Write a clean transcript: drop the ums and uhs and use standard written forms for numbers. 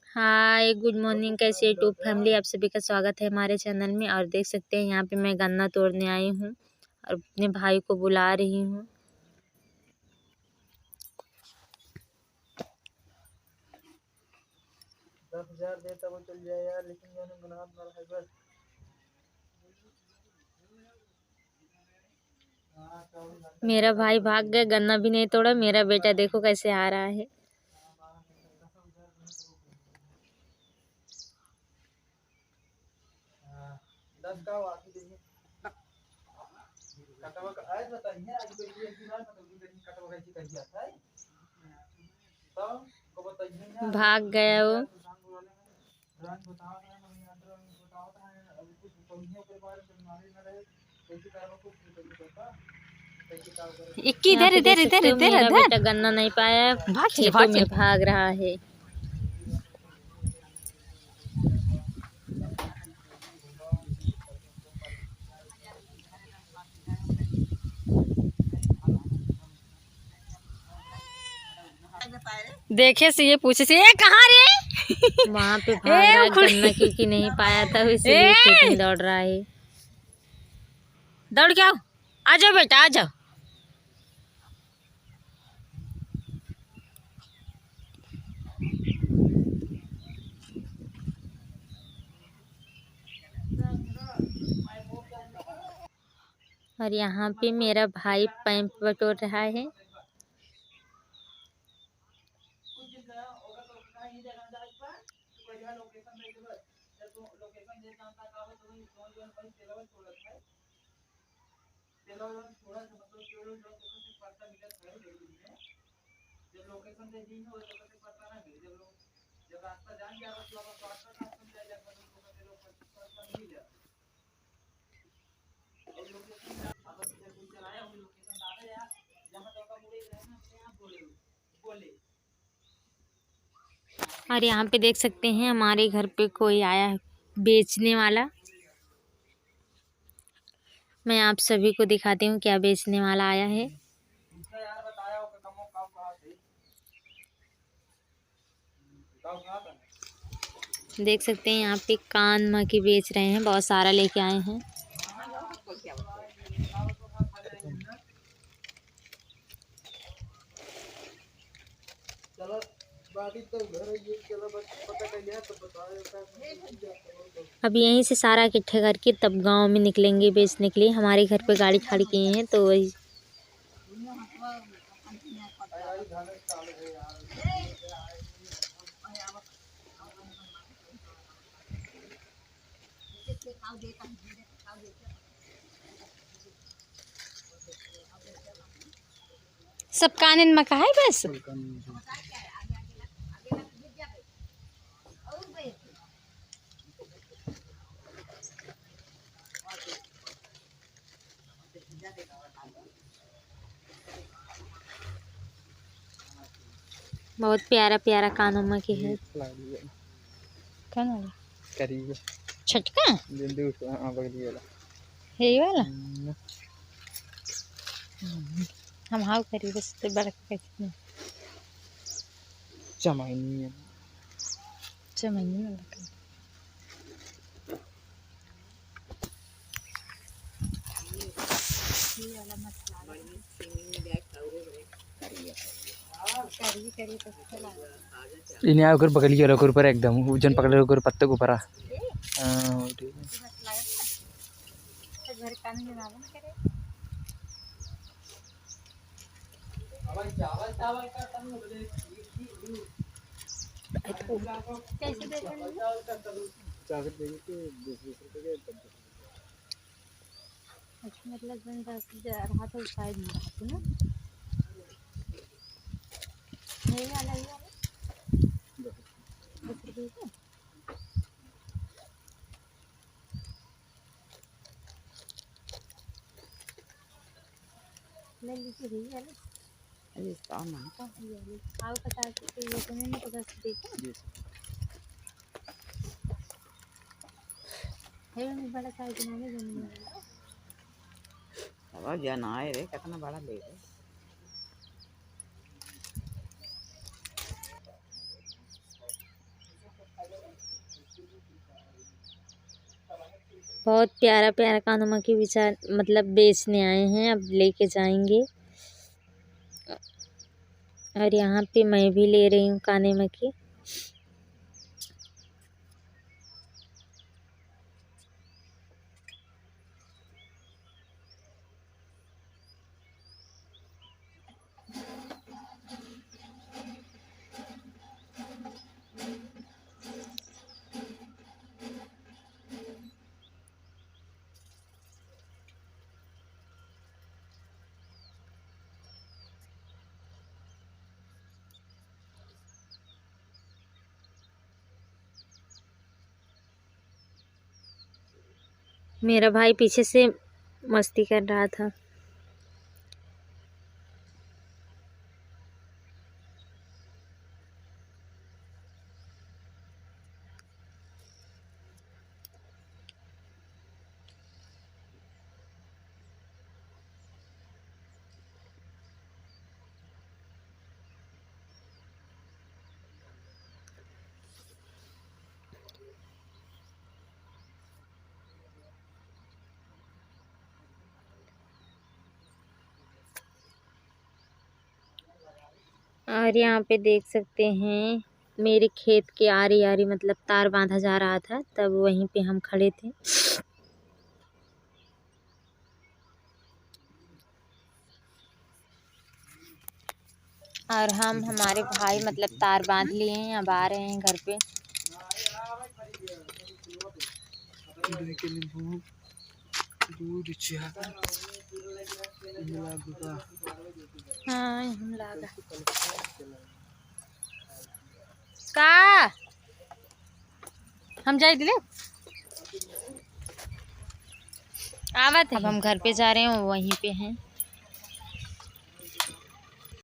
Hi good morning. कैसे YouTube family, आप सभी का स्वागत है हमारे चैनल में। और देख सकते हैं यहाँ पे मैं गन्ना तोड़ने आई हूँ और अपने भाई को बुला रही हूँ। देता वो चल जाए यार, लेकिन मैंने गुनाह मारा है बस। मेरा भाई भाग गया, गन्ना भी नहीं तोड़ा। मेरा बेटा देखो कैसे आ रहा है। भाग गया वो। इधर इधर इधर इधर मेरा बेटा इधर गन्ना नहीं पाया, भाग खेतों में भाग रहा है। देखे से ये पूछे से कहाँ रे वहाँ पे भाग रहा है गन्ना, क्योंकि नहीं पाया था इसलिए खेत में दौड़ रहा है। दौड़ के आओ, आ जाओ बेटा आ जाओ। और यहाँ पे मेरा भाई पाइप बटोर रहा है। और यहाँ पे देख सकते हैं हमारे घर पे कोई आया है बेचने वाला। मैं आप सभी को दिखाती हूँ क्या बेचने वाला आया है। देख सकते हैं यहाँ पे कान मकी बेच रहे हैं, बहुत सारा लेके आए हैं। अब यहीं से सारा इकट्ठे करके तब गांव में निकलेंगे बेचने के लिए। हमारे घर पे गाड़ी खड़ी किए हैं तो वही। सब कानन मका है बस। बहुत प्यारा प्यारा कानों में की है। कौन वाला? करीब छटका बगली वाला है ये वाला। हम हाउ करी बस तो बड़ा कैसे चमाइनी चमनी वाला का। इन्हें आकर पकड़ लिया रखो ऊपर एकदम वजन पकड़ लो ऊपर पत्ते को ऊपर मतलब रहा था उस साइड में ना। ये वाला ले लीजिए यही वाला। अरे सामान आओ 50 रुपये ये तो नहीं 50 रुपये है बड़ा साइज में। अब जाना है रे कितना बड़ा ले रे। बहुत प्यारा प्यारा कानो मक्खी विचार मतलब बेचने आए हैं, अब लेके जाएंगे। और यहाँ पे मैं भी ले रही हूँ काने मक्खी। मेरा भाई पीछे से मस्ती कर रहा था। और यहाँ पे देख सकते हैं मेरे खेत के आरी आरी मतलब तार बांधा जा रहा था, तब वहीं पे हम खड़े थे। और हम हमारे भाई मतलब तार बांध लिए हैं, अब आ रहे हैं घर पे। हाँ हम लागा का हम जाए दिले आवत। अब हम घर पे जा रहे हैं, वहीं पे हैं।